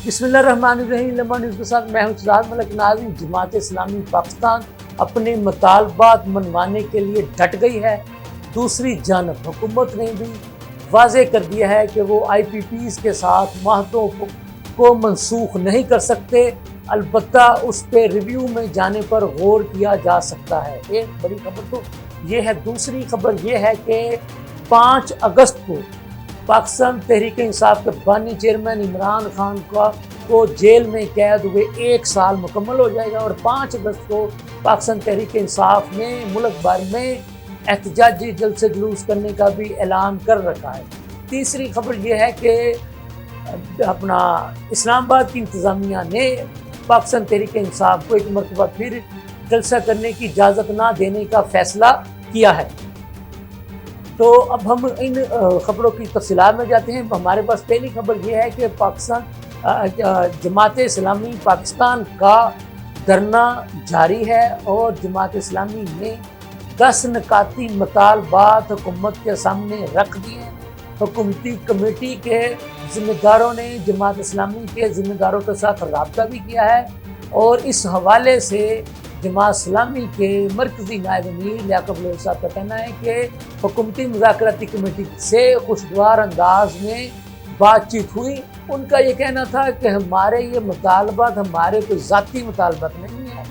बिस्मिल्लाहिर्रहमानिर्रहीम। लम्हा न्यूज़ के साथ मैं हूं सिराज मलिक। नाज़रीन, जमात इस्लामी पाकिस्तान अपने मुतालबात मनवाने के लिए डट गई है। दूसरी जानब हुकूमत ने भी वाज़ेह कर दिया है कि वो IPPs के साथ माहदों को मनसूख नहीं कर सकते, अलबत्ता उस पर रिव्यू में जाने पर गौर किया जा सकता है। एक बड़ी खबर तो ये है। दूसरी खबर ये है कि 5 अगस्त को पाकिस्तान तहरीक इंसाफ के बानी चेयरमैन इमरान खान को जेल में कैद हुए 1 साल मुकम्मल हो जाएगा और 5 अगस्त को पाकिस्तान तहरीक इंसाफ ने मुल्क भर में एहतजाजी जलसे जुलूस करने का भी ऐलान कर रखा है। तीसरी खबर यह है कि अपना इस्लामाबाद की इंतज़ामिया ने पाकिस्तान तहरीक इंसाफ को एक मरतबा फिर जलसा करने की इजाज़त ना देने का फ़ैसला किया है। तो अब हम इन ख़बरों की तफसीलात में जाते हैं। हमारे पास पहली खबर यह है कि पाकिस्तान जमात इस्लामी पाकिस्तान का धरना जारी है और जमात इस्लामी ने 10 निकाती मुतालबात हुकूमत के सामने रख दिए हैं। हुकूमती कमेटी के ज़िम्मेदारों ने जमात इस्लामी के ज़िम्मेदारों के साथ रब्ता भी किया है और इस हवाले से जमात इस्लामी के मरकज़ी नायब अमीर लियाकत बलोच साहब का कहना है कि हुकूमती मुज़ाकराती कमेटी से खुशगवार अंदाज में बातचीत हुई। उनका ये कहना था कि हमारे ये मुतालबात हमारे कोई ज़ाती मुतालबात नहीं है।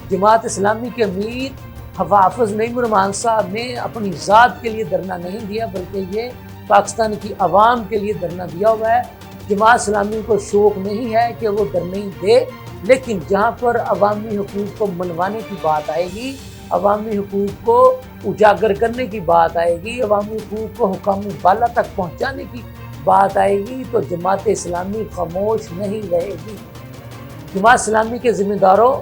जमात इस्लामी के अमीर हाफ़िज़ नईमुर रहमान साहब ने अपनी ज़ात के लिए धरना नहीं दिया, बल्कि ये पाकिस्तान की आवाम के लिए धरना दिया हुआ है। जमात इस्लामी को शौक़ नहीं है कि वो धरने दे, लेकिन जहाँ पर अवामी हुकूक को मनवाने की बात आएगी, अवामी हुकूक को उजागर करने की बात आएगी, अवामी हुकूक को हुकाम बाला तक पहुँचाने की बात आएगी, तो जमात इस्लामी खामोश नहीं रहेगी। जमात इस्लामी के ज़िम्मेदारों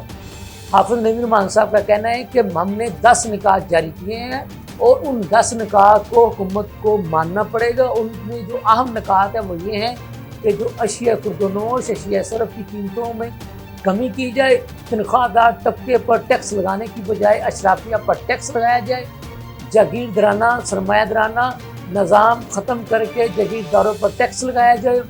हाफ़िज़ नईमुर रहमान साहब का कहना है कि हमने 10 निकात जारी किए हैं और उन 10 निकात को हुकूमत को मानना पड़ेगा। उनमें जो अहम निकात है वो ये हैं कि जो अशिया खुर्दनोश, अशिया सरफ की कीमतों में कमी की जाए, तनख्वाहदार तबके पर टैक्स लगाने की बजाय अशराफिया पर टैक्स लगाया जाए, जागीरदाराना सरमायादाराना निज़ाम ख़त्म करके जागीरदारों पर टैक्स लगाया जाए,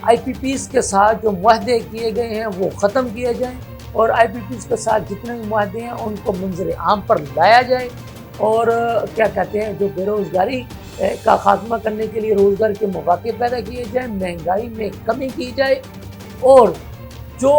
IPPs के साथ जो मुआहदे किए गए हैं वो ख़त्म किए जाएँ और IPPs के साथ जितने भी मुआहदे हैं उनको मंजर आम पर लाया जाए और क्या कहते हैं जो बेरोज़गारी का खात्मा करने के लिए रोज़गार के मौके पैदा किए जाएँ, महंगाई में कमी की जाए। और जो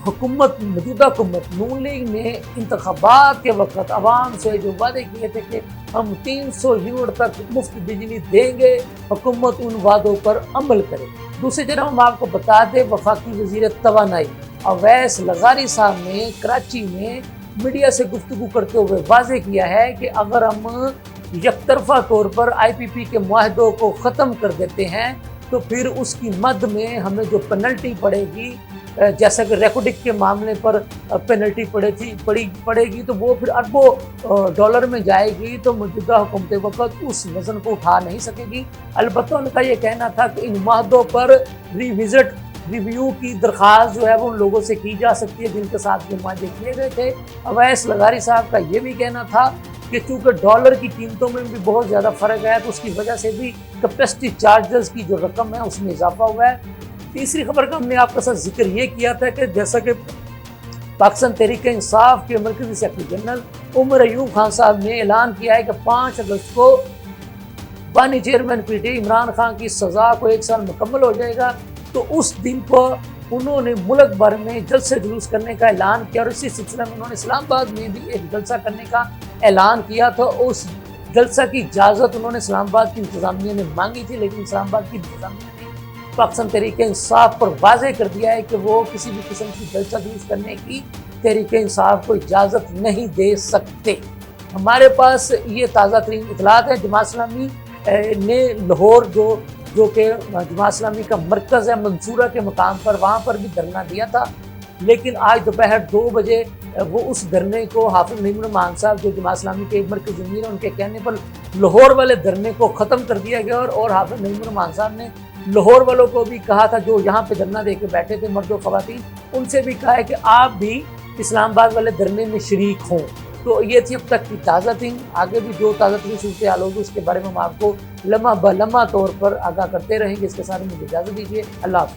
हुकूमत मौजूदा हुकूमत नून लीग ने इंतखाबात के वक्त आवाम से जो वादे किए थे कि हम 300 यूनिट तक मुफ्त बिजली देंगे, हुकूमत उन वादों पर अमल करे। दूसरी तरफ हम आपको बता दें, वफाकी वज़ीर तवानाई अवैस लगारी साहब ने कराची में मीडिया से गुफ्तगू करते हुए वाज़ेह किया है कि अगर हम यकतरफा तौर पर IPP के मुआहदों को ख़त्म कर देते हैं तो फिर उसकी मद में हमें जो पेनल्टी पड़ेगी, जैसा कि रेकोडिक के मामले पर पेनल्टी पड़ेगी तो वो फिर अरबों डॉलर में जाएगी, तो मौजूदा हुकूमत वक़्त उस वज़न को उठा नहीं सकेगी। अलबत्ता उनका ये कहना था कि इन मुआहदों पर रिव्यू की दरख्वास्त जो है वो उन लोगों से की जा सकती है जिनके साथ जो मुआहदे किए गए थे। अवैस लगारी साहब का ये भी कहना था कि चूँकि डॉलर की कीमतों में भी बहुत ज़्यादा फ़र्क है तो उसकी वजह से भी कैपेसिटी चार्जेस की जो रकम है उसमें इजाफा हुआ है। तीसरी खबर का हमने आपके साथ जिक्र ये किया था कि जैसा कि पाकिस्तान तहरीक इंसाफ के मरकज़ी सेक्रेटरी जनरल उमर अयूब खान साहब ने ऐलान किया है कि 5 अगस्त को बानी चेयरमैन PTI इमरान खान की सज़ा को 1 साल मुकम्मल हो जाएगा, तो उस दिन पर उन्होंने मुल्क भर में जलसे जुलूस करने का ऐलान किया और इसी सिलसिले में उन्होंने इस्लामाबाद में भी एक जलसा करने का ऐलान किया था। उस जलसा की इजाज़त उन्होंने इस्लामाबाद की इंतज़ामिया ने मांगी थी, लेकिन इस्लामाबाद की इंतज़ामिया ने पाकिस्तान तहरीक इंसाफ पर वाज़ेह कर दिया है कि वो किसी भी किस्म की जलसा जुलूस करने की तहरीक इंसाफ को इजाज़त नहीं दे सकते। हमारे पास ये ताज़ा तरीन इतलात है। जमात इस्लामी ने लाहौर जो कि जमात इस्लामी का मरकज़ है मंसूरा के मकाम पर, वहाँ पर भी धरना दिया था, लेकिन आज दोपहर 2 बजे वो उस धरने को हाफ़िज़ नईमुर रहमान साहब जो जमात इस्लामी के एक मरकज़ी अमीर हैं उनके कहने पर लाहौर वाले धरने को ख़त्म कर दिया गया और हाफ़िज़ नईमुर रहमान साहब ने लाहौर वालों को भी कहा था जो यहाँ पे धरना दे के बैठे थे, मर्द व ख़वातीन, उनसे भी कहा है कि आप भी इस्लामाबाद वाले धरने में शरीक हों। तो ये थी अब तक की ताज़ा थी। आगे भी जो ताज़ा तरीन सूरत हाल होगी उसके बारे में हम आपको लम्हा ब लम्हा तौर पर आगाह करते रहेंगे। इसके साथ मुझे इजाज़त दीजिए। अल्लाह हाफ़िज़।